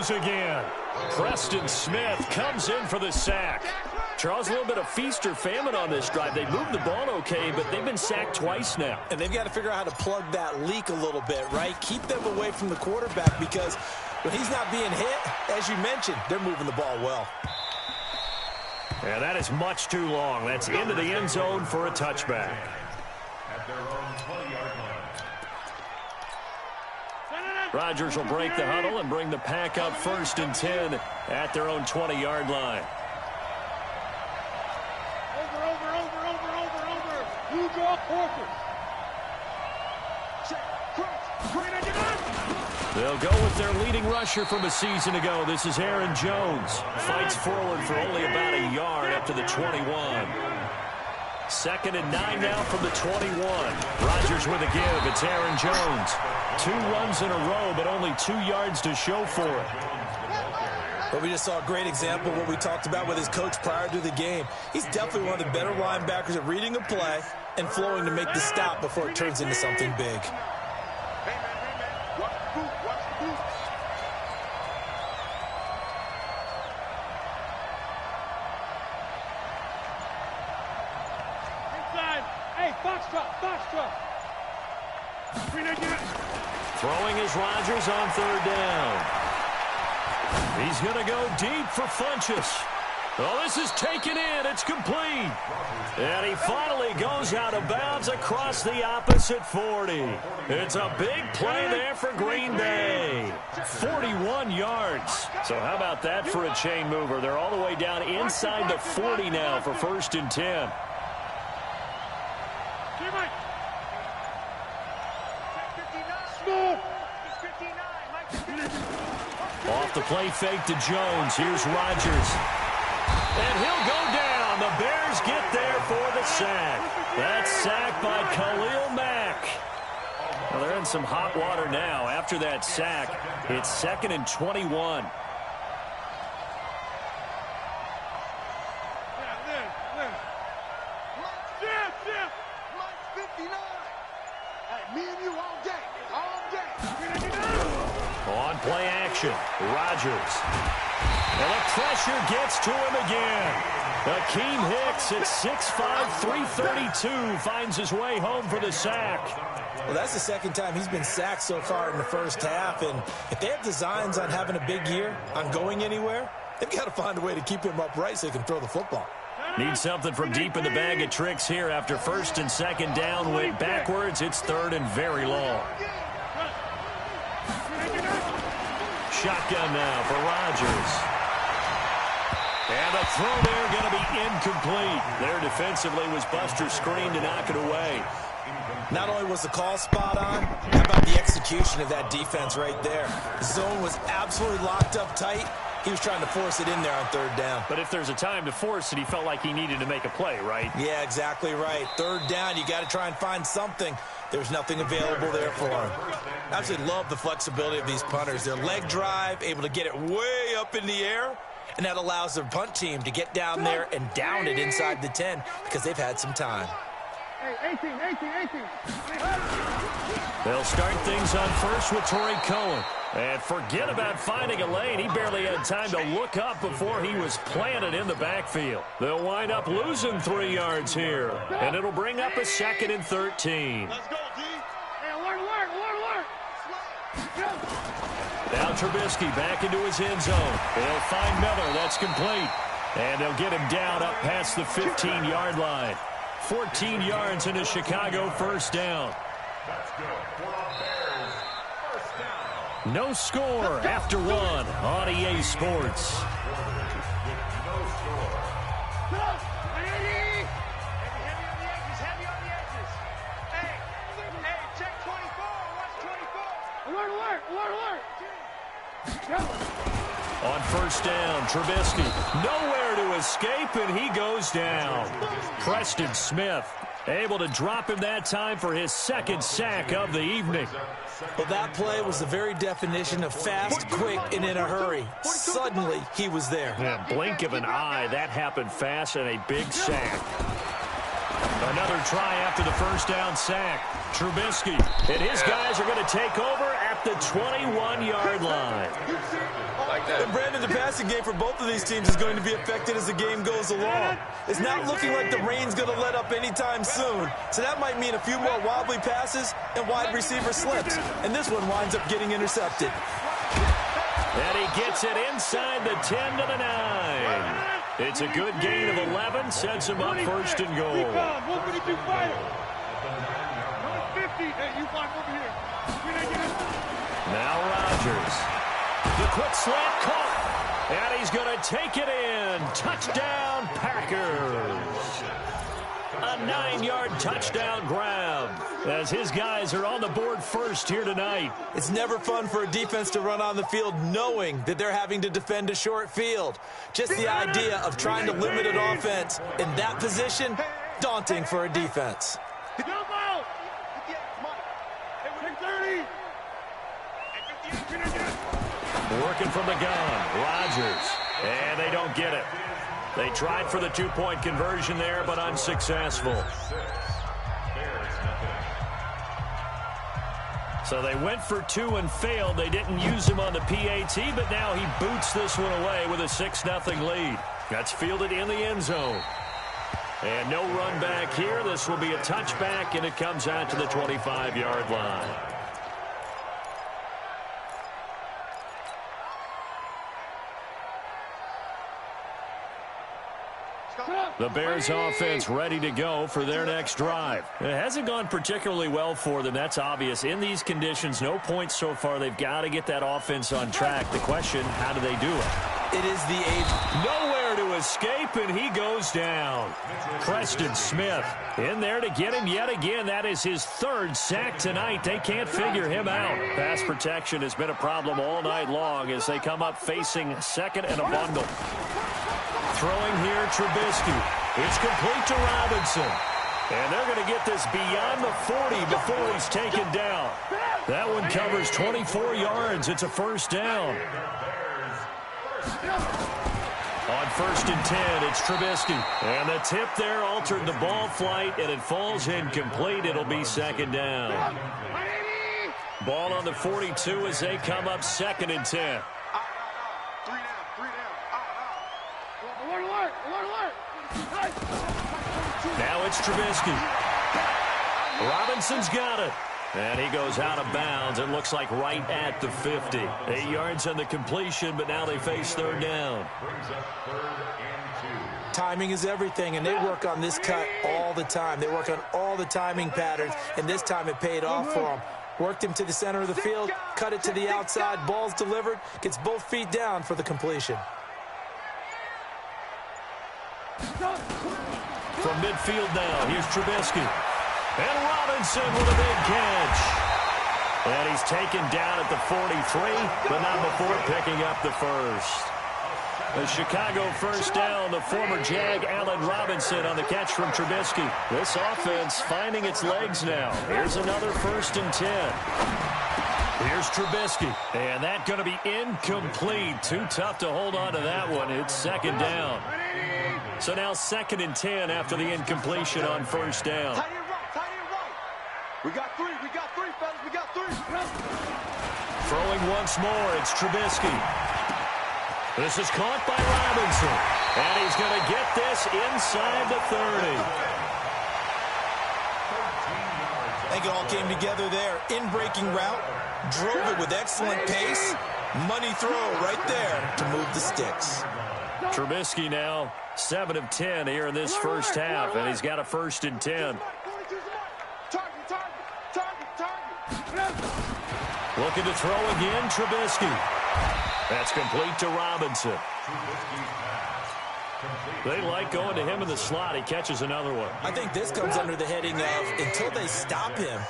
goes again. Preston Smith comes in for the sack. Charles, a little bit of feast or famine on this drive. They moved the ball okay, but they've been sacked twice now. And they've got to figure out how to plug that leak a little bit, right? Keep them away from the quarterback because when he's not being hit, as you mentioned, they're moving the ball well. Yeah, that is much too long. That's into the end zone for a touchback. Rodgers will break the huddle and bring the pack up 1st and 10 at their own 20-yard line. You draw quarters. They'll go with their leading rusher from a season ago. This is Aaron Jones. Fights forward for only about a yard up to the 21. 2nd and 9 now from the 21. Rodgers with a give. It's Aaron Jones. 2 runs in a row, but only 2 yards to show for it. But we just saw a great example of what we talked about with his coach prior to the game. He's definitely one of the better linebackers at reading a play and flowing to make the stop before it turns into something big. Throwing is Rodgers on 3rd down. He's going to go deep for Funchess. Oh, this is taken in. It's complete. And he finally goes out of bounds across the opposite 40. It's a big play there for Green Bay. 41 yards. So how about that for a chain mover? They're all the way down inside the 40 now for 1st and 10. Off the play fake to Jones. Here's Rodgers. And he'll go down. The Bears get there for the sack. That's sacked by Khalil Mack. Well, they're in some hot water now. After that sack, it's 2nd and 21. On play action, Rodgers. And the pressure gets to him again. Akeem Hicks at 6'5", 332 finds his way home for the sack. Well, that's the 2nd time he's been sacked so far in the 1st half. And if they have designs on having a big year, on going anywhere, they've got to find a way to keep him upright so he can throw the football. Need something from deep in the bag of tricks here after 1st and 2nd down. Went backwards. It's 3rd and very long. Shotgun now for Rodgers. And the throw there going to be incomplete. There defensively was Buster screen to knock it away. Not only was the call spot on, how about the execution of that defense right there? The zone was absolutely locked up tight. He was trying to force it in there on 3rd down. But if there's a time to force it, he felt like he needed to make a play, right? Yeah, exactly right. 3rd down, you got to try and find something. There's nothing available there for him. I absolutely love the flexibility of these punters. Their leg drive, able to get it way up in the air, and that allows their punt team to get down there and down it inside the 10 because they've had some time. Hey, 18. They'll start things on 1st with Torrey Cohen. And forget about finding a lane. He barely had time to look up before he was planted in the backfield. They'll wind up losing 3 yards here. And it'll bring up a 2nd and 13. Let's go, D. Hey, alert. Now Trubisky back into his end zone. They'll find Miller. That's complete. And they'll get him down up past the 15-yard line. 14 yards into Chicago 1st down. No score after 1 on EA Sports. On 1st down, Trubisky nowhere to escape, and he goes down. Preston Smith able to drop him that time for his 2nd sack of the evening. Well, that play was the very definition of fast, quick, and in a hurry. Suddenly, he was there. Yeah, blink of an eye, that happened fast, and a big sack. Another try after the 1st down sack. Trubisky and his guys are going to take over at the 21-yard line. And Brandon, the passing game for both of these teams is going to be affected as the game goes along. It's not looking like the rain's going to let up anytime soon. So that might mean a few more wobbly passes and wide receiver slips. And this one winds up getting intercepted. And he gets it inside the 10 to the 9. It's a good gain of 11, sets him up first and goal. Now Rodgers. The quick slant caught. And he's going to take it in. Touchdown, Packers. A 9-yard touchdown grab as his guys are on the board first here tonight. It's never fun for a defense to run on the field knowing that they're having to defend a short field. Just the idea of trying to limit an offense in that position, daunting for a defense. Working from the gun, Rodgers, and they don't get it. They tried for the two-point conversion there, but unsuccessful. So they went for two and failed. They didn't use him on the PAT, but now he boots this one away with a 6-0 lead. That's fielded in the end zone. And no run back here. This will be a touchback, and it comes out to the 25-yard line. The Bears offense ready to go for their next drive. It hasn't gone particularly well for them. That's obvious. In these conditions, no points so far. They've got to get that offense on track. The question, how do they do it? It is the age. Nowhere to escape, and he goes down. Preston Smith in there to get him yet again. That is his third sack tonight. They can't figure him out. Pass protection has been a problem all night long as they come up facing second and a bundle. Throwing here, Trubisky. It's complete to Robinson. And they're going to get this beyond the 40 before he's taken down. That one covers 24 yards. It's a first down. On first and 10, it's Trubisky. And the tip there altered the ball flight, and it falls incomplete. It'll be second down. Ball on the 42 as they come up second and 10. Now it's Trubisky. Robinson's got it. And he goes out of bounds. It looks like right at the 50. 8 yards on the completion, but now they face third down. Timing is everything, and they work on this cut all the time. They work on all the timing patterns, and this time it paid off for them. Worked him to the center of the field, cut it to the outside, ball's delivered, gets both feet down for the completion. From midfield now, here's Trubisky. And Robinson with a big catch. And he's taken down at the 43, but not before picking up the first. The Chicago first down, the former Jag Allen Robinson on the catch from Trubisky. This offense finding its legs now. Here's another first and 10. Here's Trubisky. And that's going to be incomplete. Too tough to hold on to that one. It's second down. So now second and 10 after the incompletion on first down. We got three, fellas, we got three. Throwing once more, it's Trubisky. This is caught by Robinson. And he's going to get this inside the 30. I think it all came together there. In-breaking route, drove it with excellent pace. Money throw right there to move the sticks. Trubisky now 7 of 10 here in this first half, and he's got a first and 10. Looking to throw again, Trubisky. That's complete to Robinson. They like going to him in the slot. He catches another one. I think this comes under the heading of until they stop him,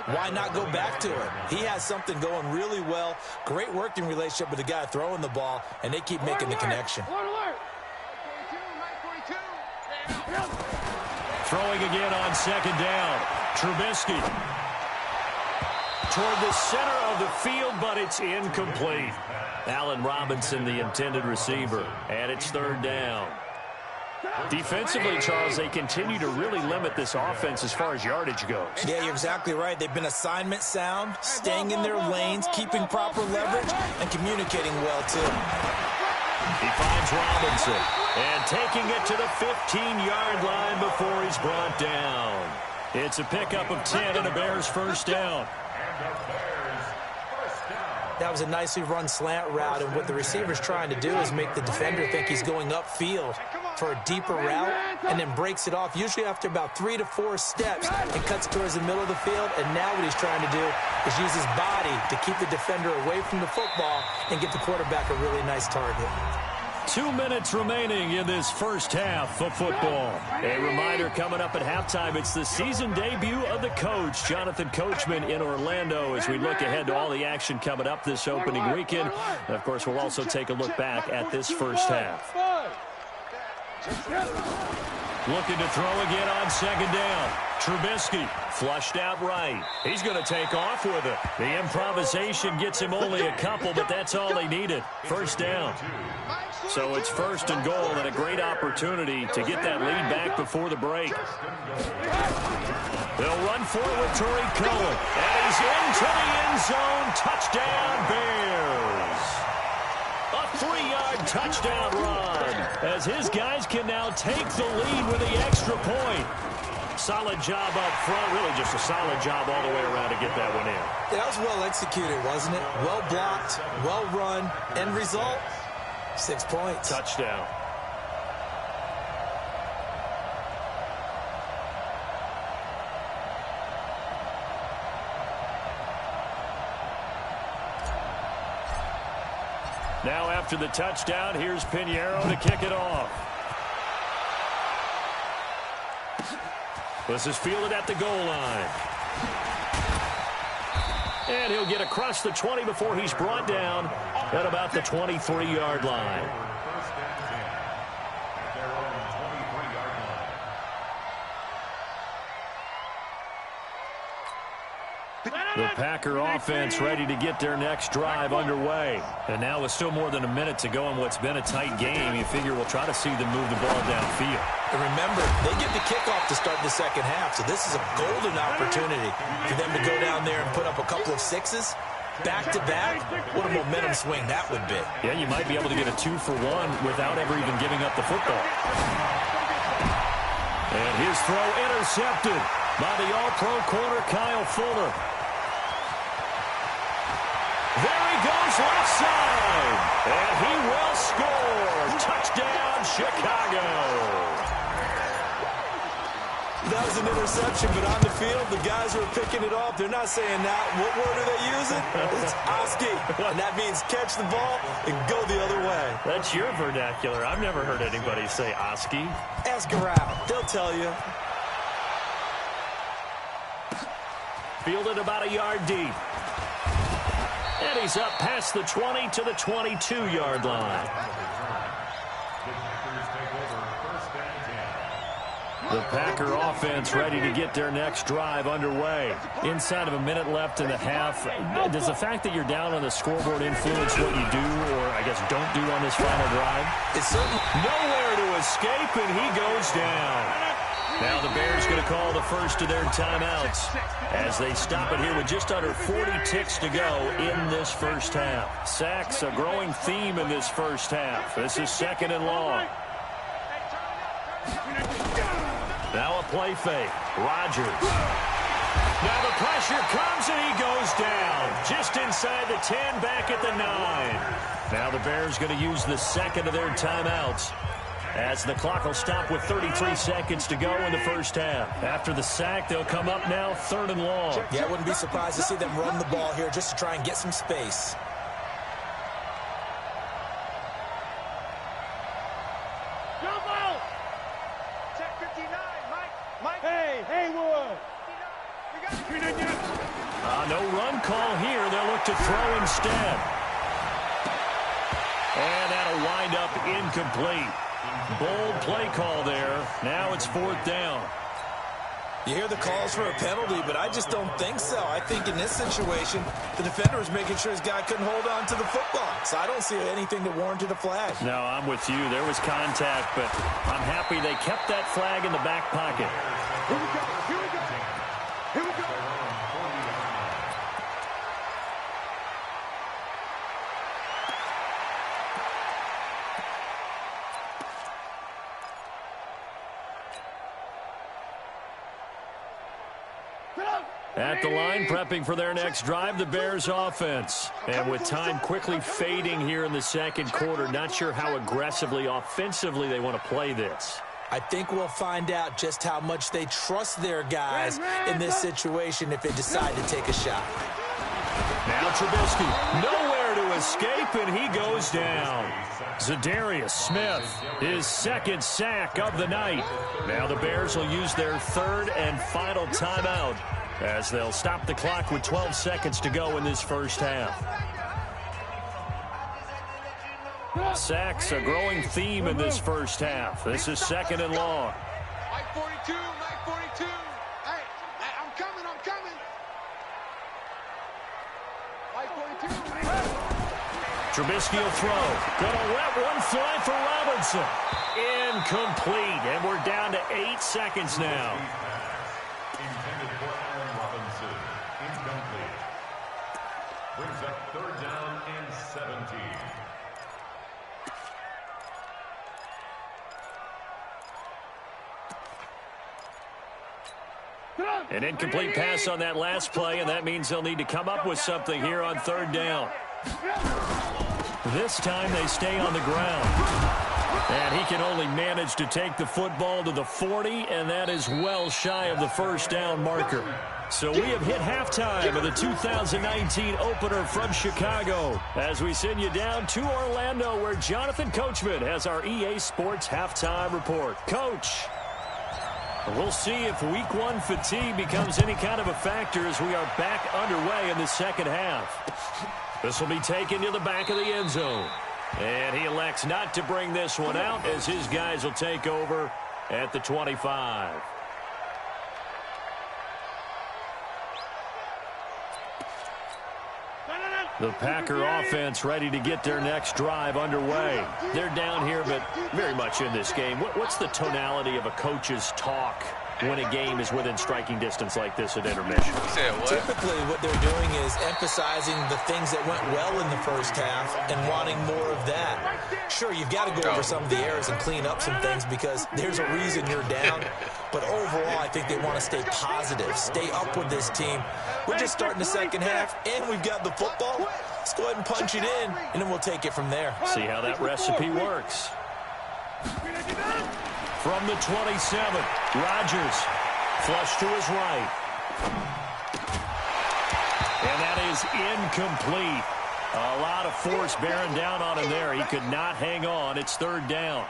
why not go back to it? He has something going really well. Great working relationship with the guy throwing the ball, and they keep making the connection. Throwing again on second down. Trubisky toward the center of the field, but it's incomplete. Allen Robinson, the intended receiver, and it's third down. Defensively, Charles, they continue to really limit this offense as far as yardage goes. Yeah, you're exactly right. They've been assignment sound, staying in their lanes, keeping proper leverage, and communicating well, too. He finds Robinson. And taking it to the 15-yard line before he's brought down. It's a pickup of 10 and a Bears first down. That was a nicely run slant route, and what the receiver's trying to do is make the defender think he's going upfield for a deeper route and then breaks it off, usually after about 3 to 4 steps, and cuts towards the middle of the field. And now what he's trying to do is use his body to keep the defender away from the football and get the quarterback a really nice target. 2 minutes remaining in this first half of football. A reminder coming up at halftime, it's the season debut of the coach, Jonathan Coachman, in Orlando, as we look ahead to all the action coming up this opening weekend. And, of course, we'll also take a look back at this first half. Looking to throw again on second down. Trubisky flushed out right. He's going to take off with it. The improvisation gets him only a couple, but that's all they needed. First down. So it's first and goal, and a great opportunity to get that lead back before the break. They'll run forward, Tariq Cohen, and he's into the end zone. Touchdown, Bears. A 3-yard touchdown run, as his guys can now take the lead with the extra point. Solid job up front, really just a solid job all the way around to get that one in. That was well executed, wasn't it? Well blocked, well run, end result, 6 points. Touchdown. Now after the touchdown, here's Pinheiro to kick it off. This is fielded at the goal line. And he'll get across the 20 before he's brought down at about the 23-yard line. The Packer offense ready to get their next drive underway. And now with still more than a minute to go in what's been a tight game, you figure we'll try to see them move the ball downfield. And remember, they get the kickoff to start the second half, so this is a golden opportunity for them to go down there and put up a couple of sixes back-to-back. What a momentum swing that would be. Yeah, you might be able to get a 2-for-1 without ever even giving up the football. And his throw intercepted by the All-Pro corner, Kyle Fuller. There he goes left side, and he will score. Touchdown, Chicago. That was an interception, but on the field, the guys who are picking it off, they're not saying that. What word are they using? It's Oski, and that means catch the ball and go the other way. That's your vernacular. I've never heard anybody say Oski. Ask around. They'll tell you. Fielded about a yard deep. And he's up past the 20 to the 22-yard line. The Packer offense ready to get their next drive underway. Inside of a minute left in the half, does the fact that you're down on the scoreboard influence what you do, or I guess don't do on this final drive? It's certainly nowhere to escape, and he goes down. Now the Bears going to call the first of their timeouts as they stop it here with just under 40 ticks to go in this first half. Sacks, a growing theme in this first half. This is second and long. Now a play fake. Rodgers. Now the pressure comes and he goes down. Just inside the 10, back at the 9. Now the Bears going to use the second of their timeouts, as the clock will stop with 33 seconds to go in the first half. After the sack, they'll come up now third and long. Yeah, I wouldn't be surprised to see them run the ball here just to try and get some space. Jump out! Check 59, Mike. Hey, Haywood. No run call here. They'll look to throw instead. And that'll wind up incomplete. Bold play call there. Now it's fourth down. You hear the calls for a penalty, but I just don't think so. I think in this situation, the defender was making sure his guy couldn't hold on to the football. So I don't see anything that warranted a flag. No, I'm with you. There was contact, but I'm happy they kept that flag in the back pocket. Here we go. Here we go. Here we go. At the line, prepping for their next drive, the Bears offense. And with time quickly fading here in the second quarter, not sure how aggressively, offensively they want to play this. I think we'll find out just how much they trust their guys in this situation if they decide to take a shot. Now Trubisky, nowhere to escape, and he goes down. Zadarius Smith, his second sack of the night. Now the Bears will use their third and final timeout as they'll stop the clock with 12 seconds to go in this first half. Sacks, a growing theme in this first half. This is second and long. Mike 42, Mike 42. Hey, I'm coming. Mike 42. Trubisky will throw. Gonna let one fly for Robinson. Incomplete, and we're down to 8 seconds now. Intended for Aaron Robinson. Incomplete. Brings up third down and 17. An incomplete pass on that last play, and that means they'll need to come up with something here on third down. This time they stay on the ground. And he can only manage to take the football to the 40, and that is well shy of the first down marker. So we have hit halftime of the 2019 opener from Chicago as we send you down to Orlando, where Jonathan Coachman has our EA Sports halftime report. Coach, we'll see if week one fatigue becomes any kind of a factor as we are back underway in the second half. This will be taken to the back of the end zone. And he elects not to bring this one out as his guys will take over at the 25. The Packer offense ready to get their next drive underway. They're down here, but very much in this game. What's the tonality of a coach's talk when a game is within striking distance like this at intermission? Typically, what they're doing is emphasizing the things that went well in the first half and wanting more of that. Sure, you've got to go over some of the errors and clean up some things because there's a reason you're down. But overall, I think they want to stay positive, stay up with this team. We're just starting the second half, and we've got the football. Let's go ahead and punch it in, and then we'll take it from there. See how that recipe works. From the 27, Rodgers, flush to his right. And that is incomplete. A lot of force bearing down on him there. He could not hang on. It's third down.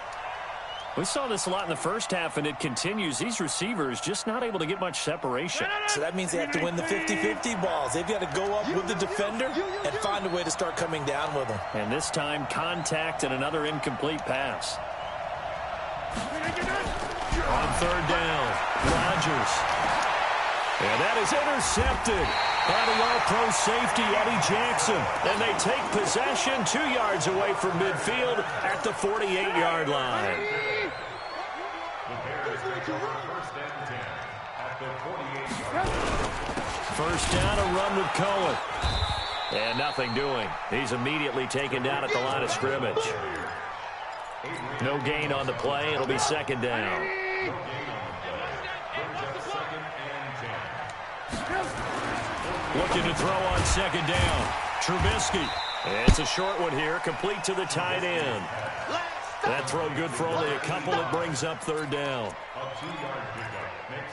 We saw this a lot in the first half, and it continues. These receivers just not able to get much separation. So that means they have to win the 50-50 balls. They've got to go up with the defender and find a way to start coming down with them. And this time, contact and another incomplete pass. On third down, Rodgers. And that is intercepted by the all-pro safety, Eddie Jackson. And they take possession 2 yards away from midfield at the 48-yard line. The Bears take over first and 10 at the 48-yard line. First down, a run with Cohen. And nothing doing. He's immediately taken down at the line of scrimmage. No gain on the play. It'll be second down. Looking to throw on second down. Trubisky. It's a short one here, complete to the tight end. That throw good for only a couple. It brings up third down.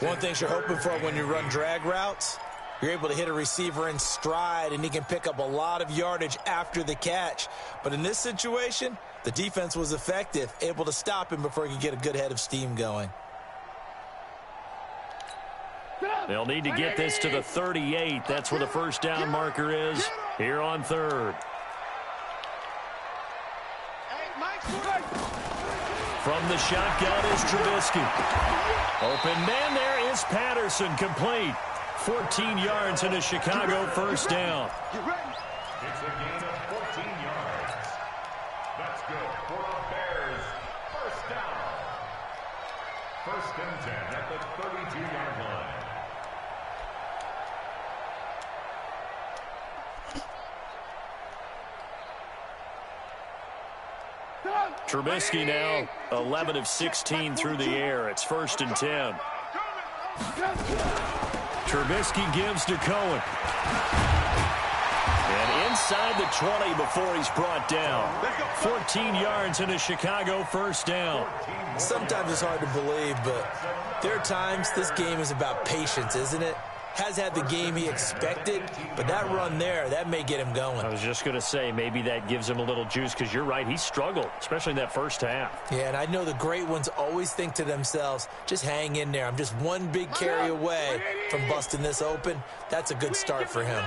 One thing you're hoping for when you run drag routes, you're able to hit a receiver in stride, and he can pick up a lot of yardage after the catch. But in this situation, the defense was effective, able to stop him before he could get a good head of steam going. They'll need to get this to the 38. That's where the first down marker is here on third. From the shotgun is Trubisky. Open man there is Patterson, complete. 14 yards in a Chicago first down. It's a gain of 14 yards. That's good for the Bears. First down. First and 10 at the 32-yard line. Trubisky now 11 of 16 through the air. It's first and 10. Trubisky gives to Cohen. And inside the 20 before he's brought down. 14 yards and a Chicago first down. Sometimes it's hard to believe, but there are times this game is about patience, isn't it? Has had the game he expected, but that run there, that may get him going. I was just going to say, maybe that gives him a little juice, because you're right, he struggled, especially in that first half. Yeah, and I know the great ones always think to themselves, just hang in there. I'm just one big carry away from busting this open. That's a good start for him.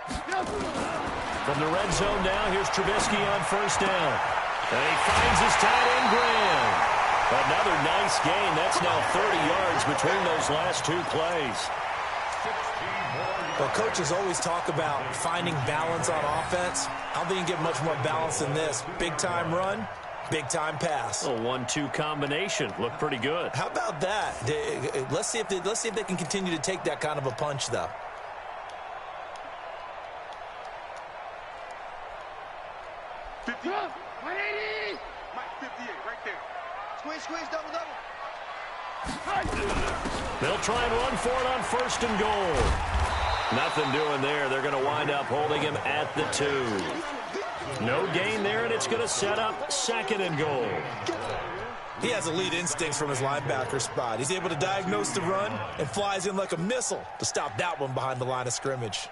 From the red zone now, here's Trubisky on first down. And he finds his tight end, Graham. Another nice gain. That's now 30 yards between those last two plays. Well, coaches always talk about finding balance on offense. I don't think you can get much more balance than this. Big-time run, big-time pass. A 1-2 combination. Looked pretty good. How about that? Let's see if they can continue to take that kind of a punch, though. Squeeze, double. They'll try and run for it on first and goal. Nothing doing there. They're going to wind up holding him at the 2. No gain there, and it's going to set up second and goal. He has elite instincts from his linebacker spot. He's able to diagnose the run and flies in like a missile to stop that one behind the line of scrimmage.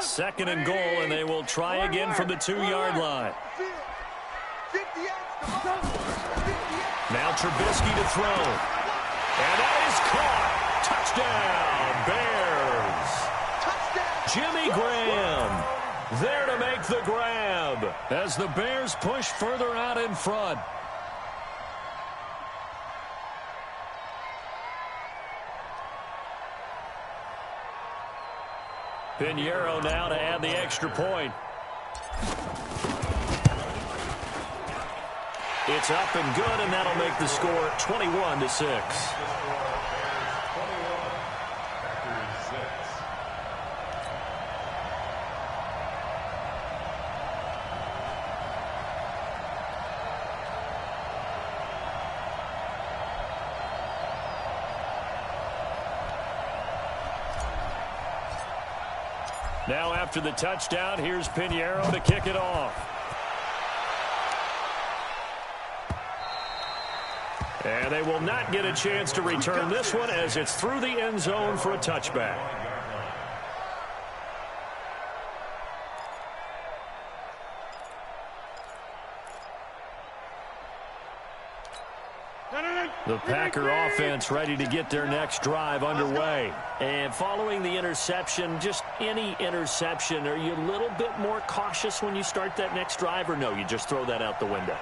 Second and goal, and they will try again from the 2-yard line. Now Trubisky to throw. And that is caught. Touchdown, Bears. Jimmy Graham there to make the grab as the Bears push further out in front. Pinheiro now to add the extra point. It's up and good, and that'll make the score 21-6. Now after the touchdown, here's Pinheiro to kick it off. And they will not get a chance to return this one as it's through the end zone for a touchback. The Packer offense ready to get their next drive underway. And following the interception, just any interception, are you a little bit more cautious when you start that next drive, or no, you just throw that out the window?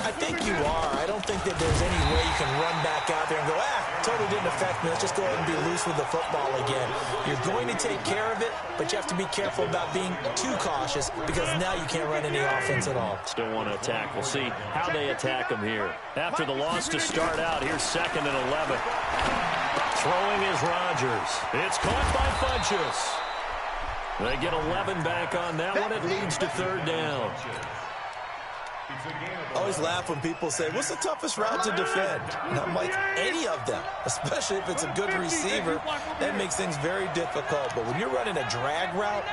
I think you are. I don't think that there's any way you can run back out there and go, totally didn't affect me. Let's just go ahead and be loose with the football again. You're going to take care of it, but you have to be careful about being too cautious because now you can't run any offense at all. Still want to attack. We'll see how they attack them here. After the loss to start out, here's 2nd and 11. Throwing is Rodgers. It's caught by Funchess. They get 11 back on that one. It leads to 3rd down. I always laugh when people say, what's the toughest route to defend? And I'm like, any of them, especially if it's a good receiver. That makes things very difficult. But when you're running a drag route,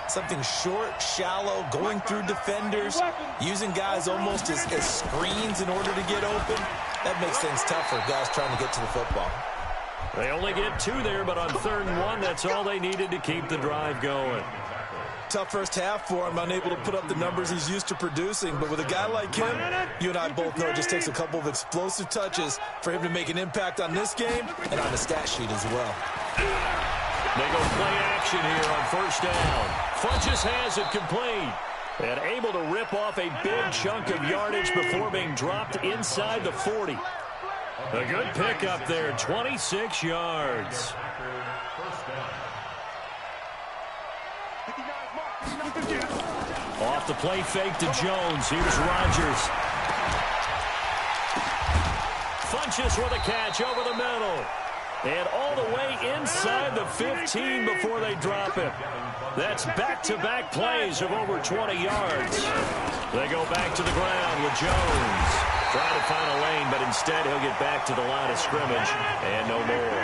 something short, shallow, going through defenders, using guys almost as screens in order to get open, that makes things tough for guys trying to get to the football. They only get 2 there, but on 3rd and 1, that's all they needed to keep the drive going. Tough first half for him, unable to put up the numbers he's used to producing. But with a guy like him, you and I both know it just takes a couple of explosive touches for him to make an impact on this game and on the stat sheet as well. They go play action here on 1st down. Funchess has it complete. And able to rip off a big chunk of yardage before being dropped inside the 40. A good pickup there, 26 yards. Off the play fake to Jones. Here's Rodgers. Funchess with a catch over the middle. And all the way inside the 15 before they drop it. That's back-to-back plays of over 20 yards. They go back to the ground with Jones. Trying to find a lane, but instead he'll get back to the line of scrimmage and no more.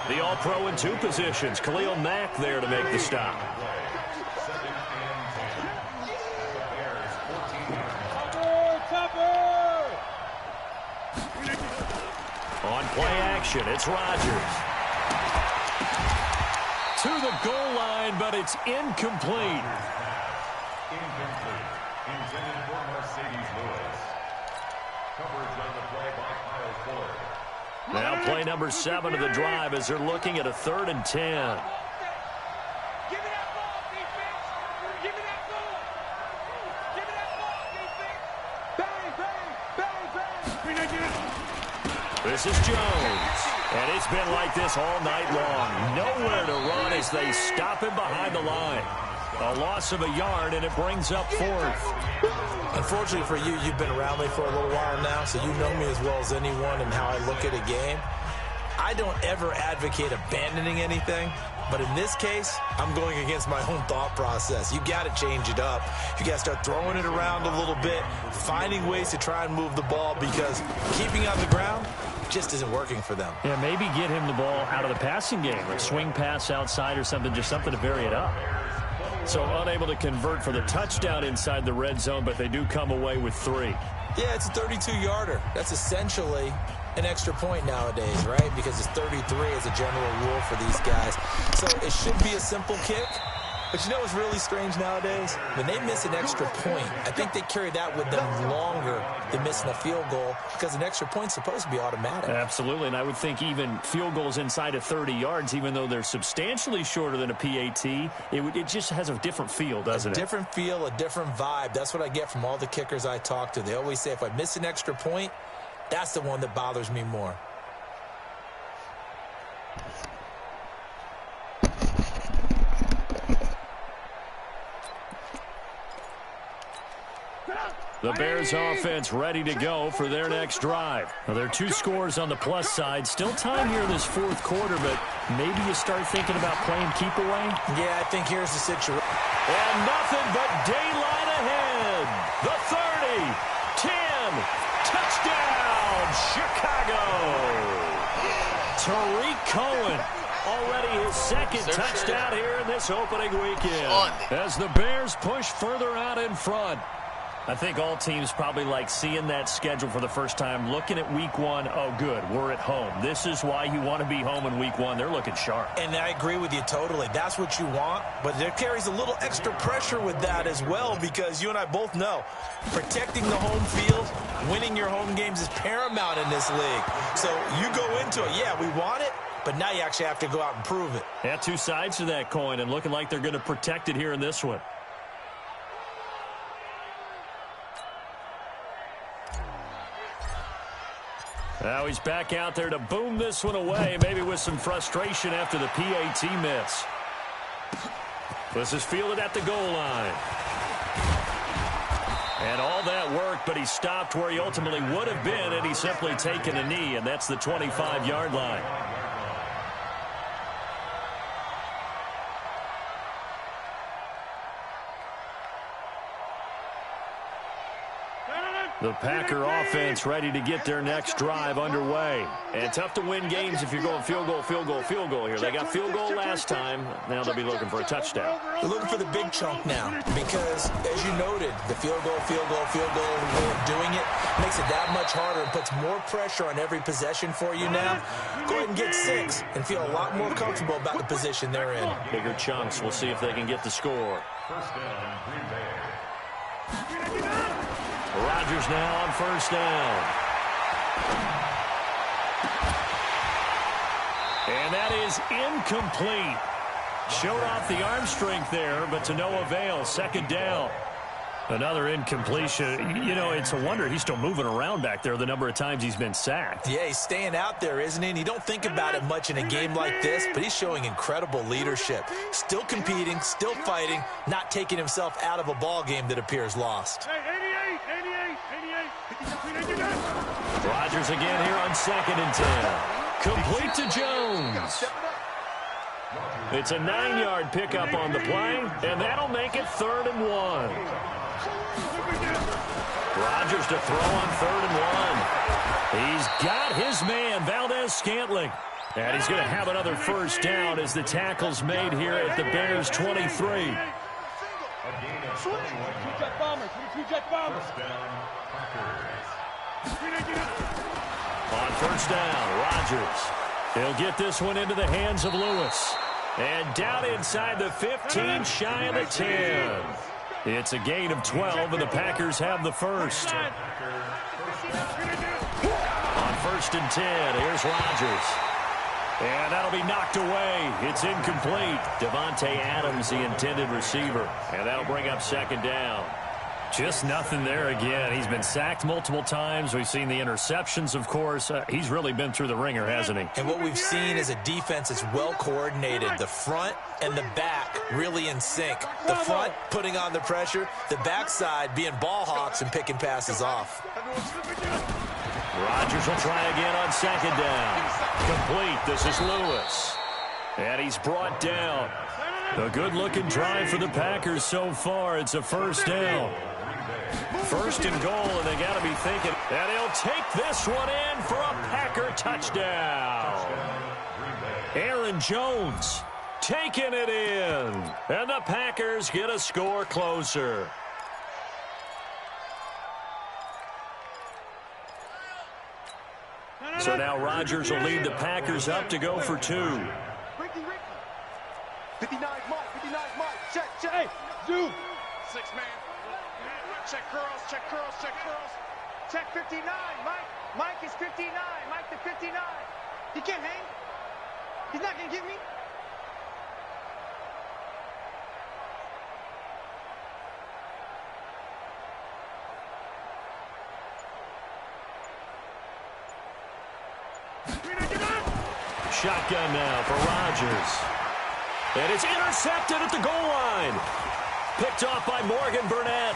The All-Pro in 2 positions. Khalil Mack there to make the stop. On play action, it's Rodgers. To the goal line, but it's incomplete. Incomplete. Intended for Mercedes Lewis. Coverage on the play by Kyle Ford. Now play number 7 of the drive as they're looking at a 3rd and 10. Give me that ball, defense. Give me that ball. Give me that ball, defense. Bang, bang, bang, bang. This is Jones. And it's been like this all night long. Nowhere to run as they stop him behind the line. A loss of a yard, and it brings up 4th. Unfortunately for you, you've been around me for a little while now, so you know me as well as anyone and how I look at a game. I don't ever advocate abandoning anything, but in this case, I'm going against my own thought process. You got to change it up. You got to start throwing it around a little bit, finding ways to try and move the ball, because keeping on the ground just isn't working for them. Yeah, maybe get him the ball out of the passing game, a swing pass outside or something, just something to vary it up. So unable to convert for the touchdown inside the red zone, but they do come away with 3. Yeah, it's a 32-yarder. That's essentially an extra point nowadays, right? Because it's 33 as a general rule for these guys. So it should be a simple kick. But you know what's really strange nowadays? When they miss an extra point, I think they carry that with them longer than missing a field goal, because an extra point's supposed to be automatic. Absolutely, and I would think even field goals inside of 30 yards, even though they're substantially shorter than a PAT, it just has a different feel, doesn't it? A different feel, a different vibe. That's what I get from all the kickers I talk to. They always say if I miss an extra point, that's the one that bothers me more. The Bears offense ready to go for their next drive. Now, there are 2 scores on the plus side. Still time here in this 4th quarter, but maybe you start thinking about playing keep away. Yeah, I think here's the situation. And nothing but daylight ahead. The 30, 10, touchdown, Chicago. Tariq Cohen, already his 2nd touchdown here in this opening weekend. As the Bears push further out in front. I think all teams probably like seeing that schedule for the first time, looking at week 1. Oh, good, we're at home. This is why you want to be home in week 1. They're looking sharp. And I agree with you totally. That's what you want, but there carries a little extra pressure with that as well, because you and I both know protecting the home field, winning your home games is paramount in this league. So you go into it, yeah, we want it, but now you actually have to go out and prove it. Yeah, 2 sides to that coin, and looking like they're going to protect it here in this one. Now he's back out there to boom this one away, maybe with some frustration after the PAT miss. This is fielded at the goal line. And all that worked, but he stopped where he ultimately would have been, and he's simply taken a knee, and that's the 25-yard line. The Packer offense ready to get their next drive underway. And tough to win games if you're going field goal, field goal, field goal here. They got field goal last time. Now they'll be looking for a touchdown. They're looking for the big chunk now because, as you noted, the field goal way of doing it makes it that much harder and puts more pressure on every possession for you now. Go ahead and get 6 and feel a lot more comfortable about the position they're in. Bigger chunks. We'll see if they can get the score. First down, Green Bay. Rodgers now on first down. And that is incomplete. Showed off the arm strength there, but to no avail. 2nd down. Another incompletion. You know, it's a wonder he's still moving around back there the number of times he's been sacked. Yeah, he's staying out there, isn't he? And you don't think about it much in a game like this, but he's showing incredible leadership. Still competing, still fighting, not taking himself out of a ball game that appears lost. Hey, 88. Rodgers again here on 2nd and 10. Complete to Jones. It's a 9-yard pickup on the play, and that'll make it 3rd and 1. Rodgers to throw on 3rd and 1. He's got his man, Valdez-Scantling. And he's going to have another first down as the tackle's made here at the Bears' 23. On first down, Rodgers. He'll get this one into the hands of Lewis. And down inside the 15, shy of the 10. It's a gain of 12, and the Packers have the first. On 1st and 10, here's Rodgers. And that'll be knocked away. It's incomplete. Devontae Adams, the intended receiver. And that'll bring up 2nd down. Just nothing there again. He's been sacked multiple times. We've seen the interceptions, of course. He's really been through the ringer, hasn't he? And what we've seen is a defense that's well coordinated. The front and the back really in sync. The front putting on the pressure. The backside being ball hawks and picking passes off. Rodgers will try again on 2nd down. Complete. This is Lewis. And he's brought down. A good-looking drive for the Packers so far. It's a first down. 1st and goal, and they got to be thinking. And he'll take this one in for a Packer touchdown. Aaron Jones taking it in. And the Packers get a score closer. So now Rodgers will lead the Packers up to go for 2. Ricky. 59 Mike, 59 Mike. Check. Hey, zoom. 6-man. Check curls. Check 59, Mike. Mike is 59. Mike the 59. He can't hang. He's not going to get me. Shotgun now for Rodgers. And it's intercepted at the goal line. Picked off by Morgan Burnett.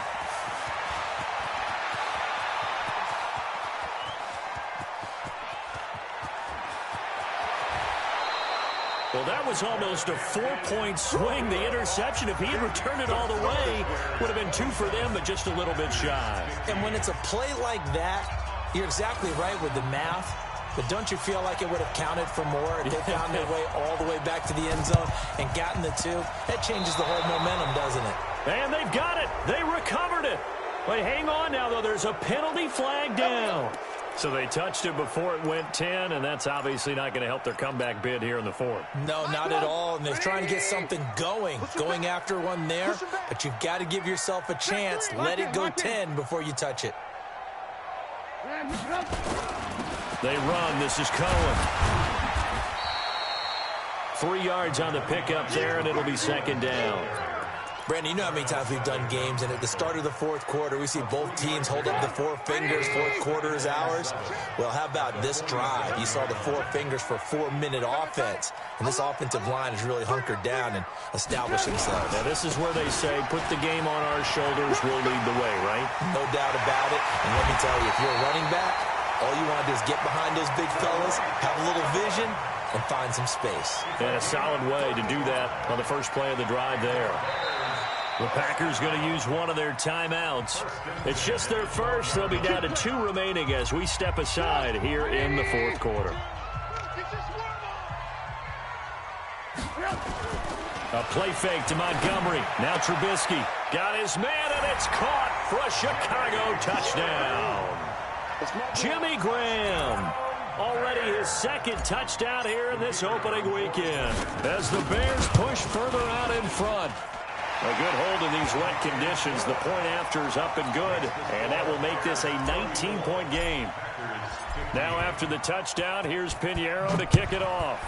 Well, that was almost a 4-point swing. The interception, if he had returned it all the way, would have been 2 for them, but just a little bit shy. And when it's a play like that, you're exactly right with the math. But don't you feel like it would have counted for more if they found their way all the way back to the end zone and gotten the 2? That changes the whole momentum, doesn't it? And they've got it. They recovered it. But hang on now, though. There's a penalty flag down. So they touched it before it went 10, and that's obviously not going to help their comeback bid here in the 4th. No, not at all. And they're trying to get something going after one there. But you've got to give yourself a chance. Let it go 10 before you touch it. They run. This is Cohen. 3 yards on the pickup there, and it'll be 2nd down. Brandon, you know how many times we've done games, and at the start of the 4th quarter, we see both teams hold up the 4 fingers. 4th quarter is ours. Well, how about this drive? You saw the 4 fingers for 4-minute offense, and this offensive line has really hunkered down and established themselves. Now, this is where they say, put the game on our shoulders, we'll lead the way, right? No doubt about it. And let me tell you, if you're a running back, all you want to do is get behind those big fellas, have a little vision, and find some space. And a solid way to do that on the first play of the drive there. The Packers going to use one of their timeouts. It's just their first. They'll be down to 2 remaining as we step aside here in the 4th quarter. A play fake to Montgomery. Now Trubisky got his man, and it's caught for a Chicago touchdown. Jimmy Graham, already his 2nd touchdown here in this opening weekend, as the Bears push further out in front. A good hold in these wet conditions. The point after is up and good, and that will make this a 19-point game. Now after the touchdown, here's Pinheiro to kick it off.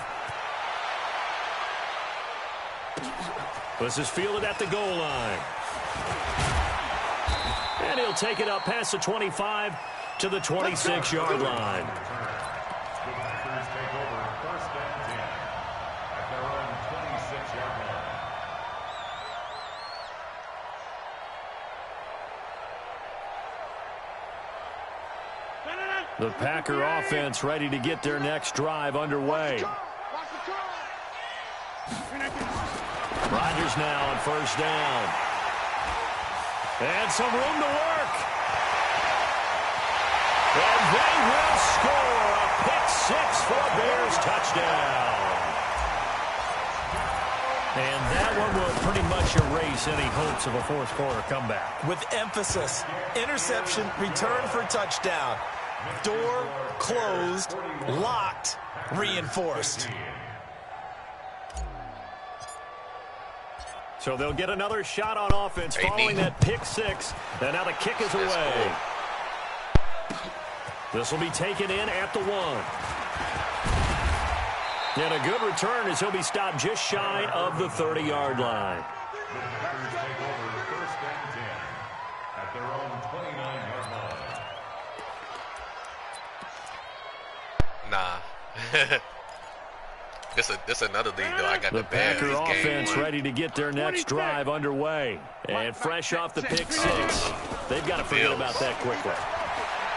This is fielded at the goal line. And he'll take it up past the 25 to the 26-yard line. The Packer offense ready to get their next drive underway. Rodgers now on first down. And some room to work. And they will score a pick six for a Bears touchdown. And that one will pretty much erase any hopes of a fourth quarter comeback. With emphasis, interception, return for touchdown. Door closed, locked, reinforced. So they'll get another shot on offense following that pick six. And now the kick is away. This will be taken in at the 1. And a good return as he'll be stopped just shy of the 30-yard line. The Packers take over first and 10 at their own 29-yard line. Nah. This another league, though. I got the the Bears. Packer offense ready to get their next drive underway. And fresh off the pick six, they've got to forget about that quickly.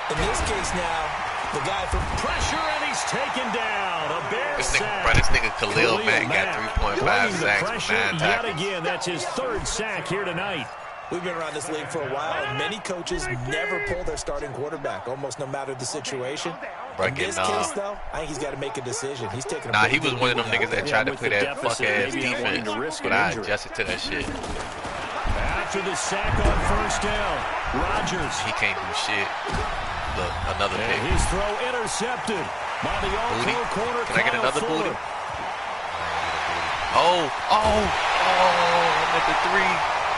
In this case now, the guy from pressure, and he's taken down. A Bears sack. This nigga Khalil Mack got 3.5 sacks. Yet again, that's his third sack here tonight. We've been around this league for a while, and many coaches never pull their starting quarterback, almost no matter the situation. In this case, though, I think he's got to make a decision. He's taking a he was one of them niggas that tried to play that fuck-ass defense, but I adjusted to that shit. After the sack on first down, Rodgers. He can't do shit. Look, another pick. His throw intercepted by the all-pro corner. Can I get another booty? Oh, I'm at the 3.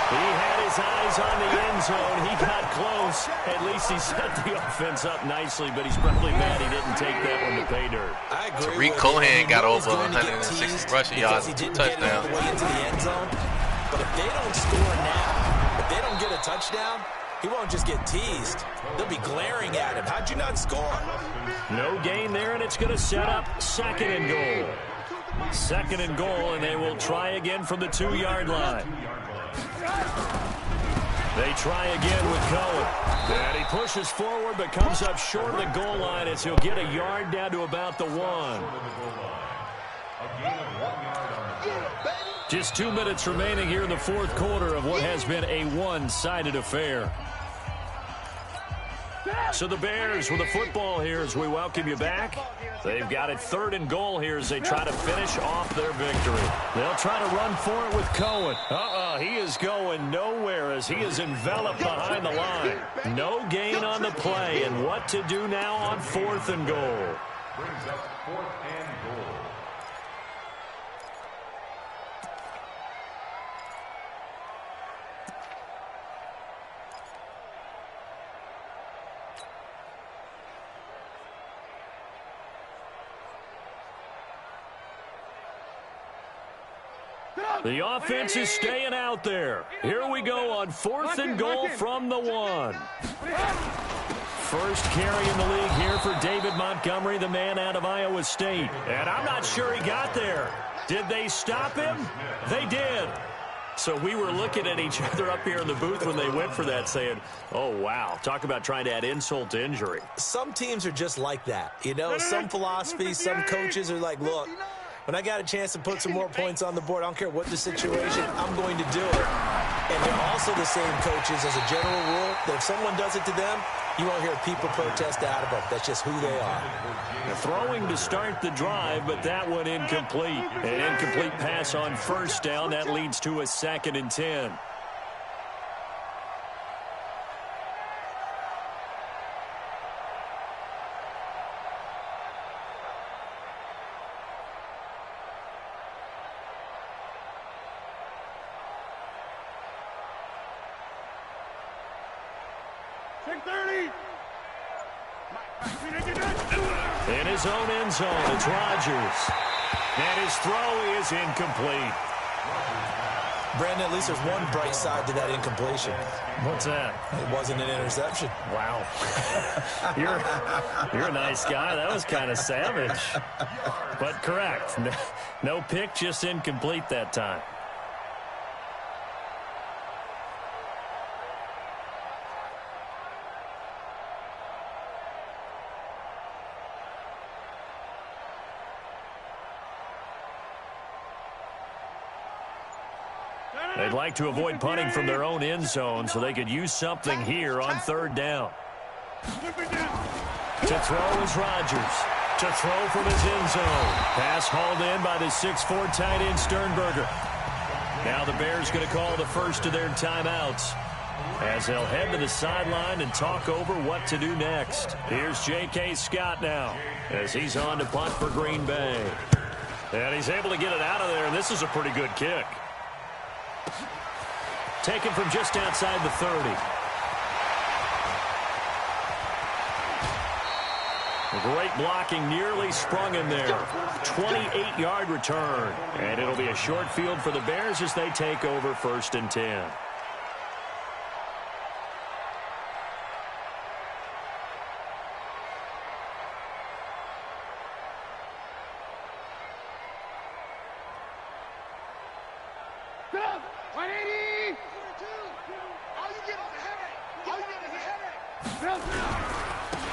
He had his eyes on the end zone. He got close. At least he set the offense up nicely, but he's probably mad he didn't take that one to pay dirt. I agree. Tariq Cohen got over 160 rushing yards, touchdown. Way into the end zone. But if they don't score now, if they don't get a touchdown, he won't just get teased. They'll be glaring at him. How'd you not score? No gain there, and it's going to set up second and goal. Second and goal, and they will try again from the 2-yard line. They try again with Cohen. And he pushes forward but comes up short of the goal line as he'll get a yard down to about the 1. Just 2 minutes remaining here in the fourth quarter of what has been a one-sided affair. So the Bears with the football here as we welcome you back. They've got it 3rd and goal here as they try to finish off their victory. They'll try to run for it with Cohen. He is going nowhere as he is enveloped behind the line. No gain on the play, and what to do now on 4th and goal. Brings up 4th and goal. The offense is staying out there. Here we go on 4th and goal from the 1. First carry in the league here for David Montgomery, the man out of Iowa State. And I'm not sure he got there. Did they stop him? They did. So we were looking at each other up here in the booth when they went for that saying, oh, wow, talk about trying to add insult to injury. Some teams are just like that. You know, some philosophies, some coaches are like, look, when I got a chance to put some more points on the board, I don't care what the situation, I'm going to do it. And they're also the same coaches as a general rule that if someone does it to them, you won't hear people protest out of them. That's just who they are. Throwing to start the drive, but that one incomplete. An incomplete pass on first down. That leads to a 2nd and 10. In his own end zone, it's Rodgers. And his throw is incomplete. Brandon, at least there's one bright side to that incompletion. What's that? It wasn't an interception. Wow. You're a nice guy. That was kind of savage. But correct. No pick, just incomplete that time. They'd like to avoid punting from their own end zone so they could use something here on third down. To throw is Rodgers. To throw from his end zone. Pass hauled in by the 6'4" tight end Sternberger. Now the Bears going to call the first of their timeouts as they'll head to the sideline and talk over what to do next. Here's J.K. Scott now as he's on to punt for Green Bay. And he's able to get it out of there, and this is a pretty good kick. Taken from just outside the 30. Great blocking, nearly sprung him there. 28-yard return. And it'll be a short field for the Bears as they take over 1st and 10.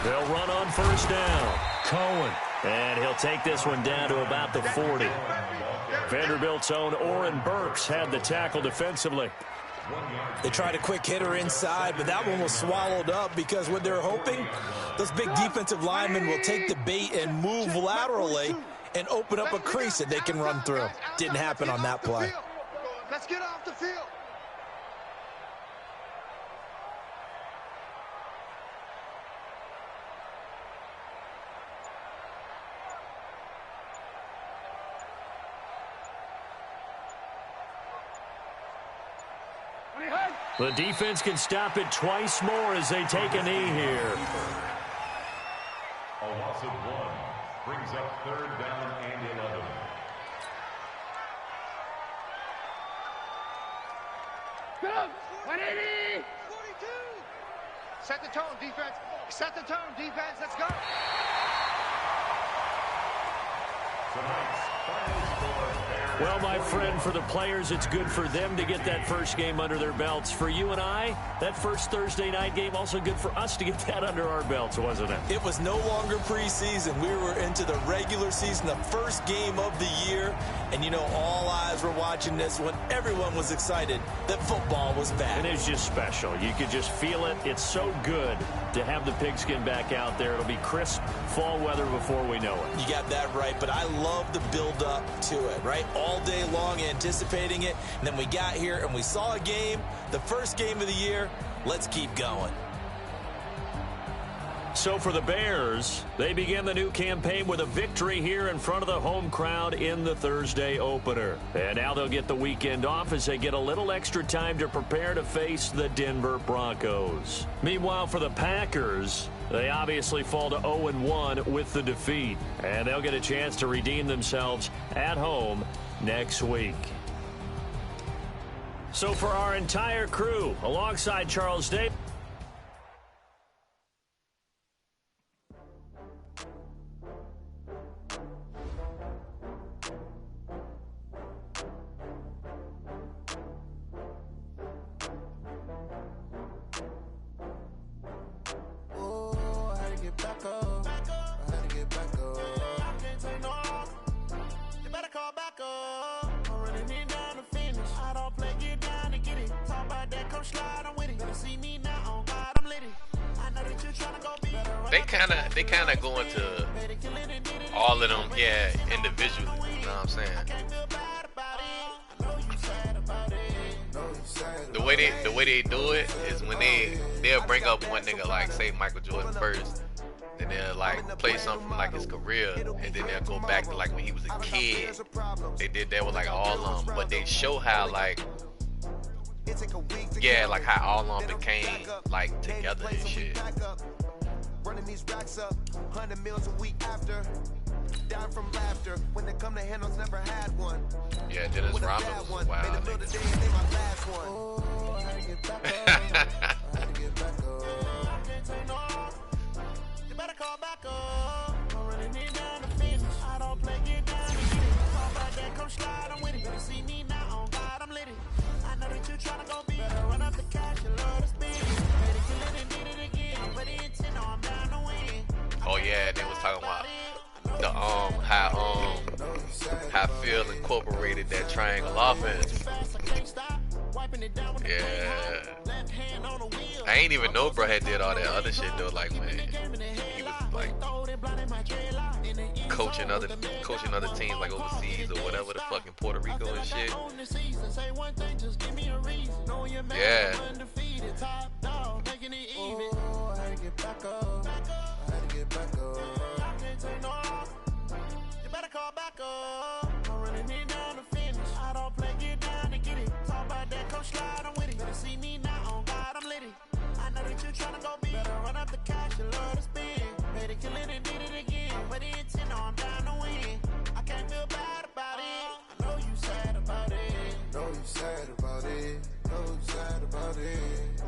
They'll run on 1st down. Cohen. And he'll take this one down to about the 40. Vanderbilt's own Oren Burks had the tackle defensively. They tried a quick hitter inside, but that one was swallowed up because what they're hoping, those big defensive linemen will take the bait and move laterally and open up a crease that they can run through. Didn't happen on that play. Let's get off the field. The defense can stop it twice more as they take a knee here. A loss of 1 brings up 3rd down and 11. Go! 180! 42! Set the tone, defense. Set the tone, defense. Let's go. Tonight's final score. Well, my friend, for the players, it's good for them to get that first game under their belts. For you and I, that first Thursday night game, also good for us to get that under our belts, wasn't it? It was no longer preseason. We were into the regular season, the first game of the year. And, you know, all eyes were watching this when everyone was excited that football was back. And it's just special. You could just feel it. It's so good to have the pigskin back out there. It'll be crisp fall weather before we know it. You got that right, but I love the build-up to it, right? All day long anticipating it, and then we got here and we saw a game, the first game of the year. Let's keep going. So for the Bears, they begin the new campaign with a victory here in front of the home crowd in the Thursday opener. And now they'll get the weekend off as they get a little extra time to prepare to face the Denver Broncos. Meanwhile, for the Packers, they obviously fall to 0-1 with the defeat. And they'll get a chance to redeem themselves at home next week. So for our entire crew, alongside Charles Davis, they kind of going to all of them, yeah, individually. You know what I'm saying? The way they do it is when they'll bring up one nigga like say Michael Jordan first, and they'll like play something from like his career, and then they'll go back to like when he was a kid. They did that with like all of them, but they show how like. Yeah, like how all of them became like together and shit. Running these racks up, 100 meals a week after. Down from laughter. When they come to handles, never had one. Yeah, Dennis Rodman was a wild nigga. You better call back up. Running it down the finish. I don't play get down. Talk about that, come slide, I'm with it. Better see me now, on God, I'm lit. I know that you tryna go big. Better run up the cash, you love to spend. Better kill it and did it again. But it intent, no, I'm down to win. Oh yeah, they was talking about the how Phil incorporated that triangle offense. Yeah. I ain't even know bro had did all that other shit though. Like when he was like coaching other teams like overseas or whatever the fucking Puerto Rico and shit. Yeah. You better call back up. I'm running it down to finish. I don't play, get down to get it. Talk about that, come slide, I'm with it. Better see me now, on God, I'm lit it. I know that you tryna go big. Better run up the cash, you love to spend. Made it, kill it, and did it again. But the intent, no, I'm down to win. I can't feel bad about it. I know you sad about it. Know you sad about it. Know you sad about it.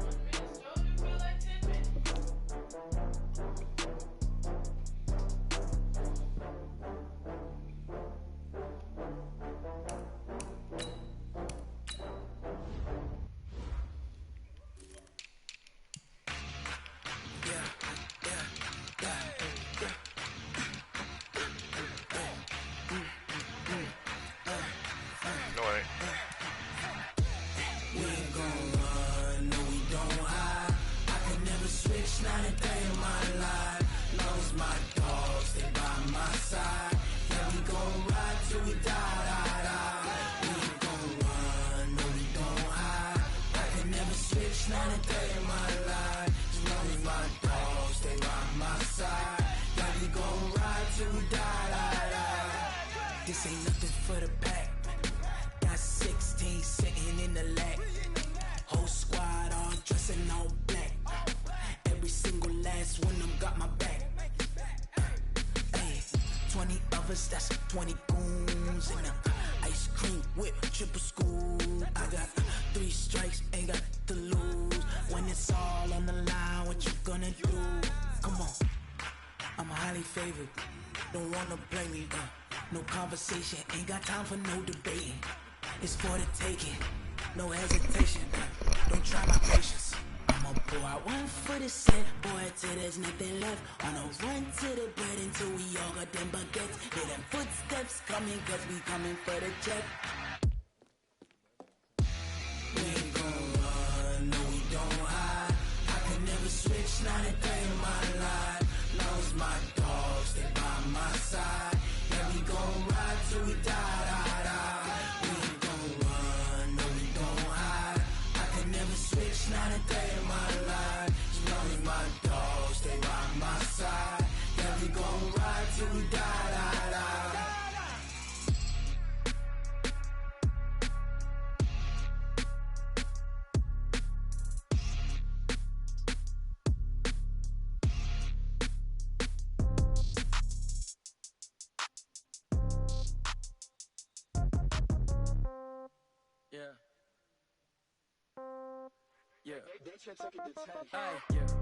This ain't nothing for the pack. Got 16 sitting in the lap. Whole squad all dressing all black. Every single last one of them got my back. Hey, 20 of us, that's 20 goons. And ice cream whip, triple scoop. I got 3 strikes, ain't got to lose. When it's all on the line, what you gonna do? Come on, I'm highly favored. Don't wanna blame me, no conversation, ain't got time for no debating. It's for the taking, no hesitation. Don't try my patience. I'ma pour out one for the set, boy, till there's nothing left. On a run to the bread until we all got them baguettes. Hear them footsteps coming, cause we coming for the check. We ain't gon' run, no we don't hide. I can never switch, not a day in my life. Lost my dogs, they by my side. Yeah, we gon' ride till we die. We ain't gon' run, no we don't hide. I can never switch, not a day in my life. As long as my dogs stay by my side. Yeah, we gon' ride till we die. Yeah,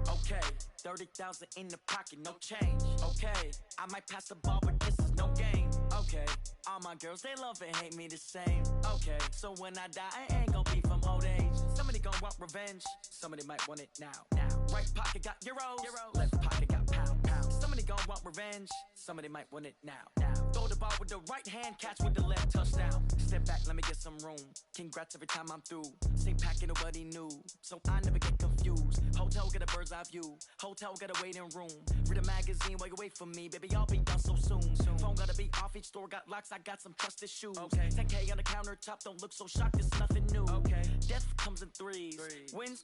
okay, 30,000 in the pocket, no change. Okay, I might pass the ball, but this is no game. Okay, all my girls, they love and hate me the same. Okay, so when I die, I ain't gon' be from old age. Somebody gon' want revenge, somebody might want it now. Right pocket got euros, left pocket got pounds. Somebody gon' want revenge, somebody might want it now. Throw the ball with the right hand, catch with the left, touchdown. Step back, let me get some room. Congrats every time I'm through. Same packet, nobody knew, so I never get confused. Hotel get a bird's eye view. Hotel got a waiting room. Read a magazine while you wait for me, baby. I'll be done so soon. Phone gotta be off. Each store got locks. I got some trusted shoes. Okay. 10K on the countertop. Don't look so shocked. It's nothing new. Okay. Death comes in threes. Wins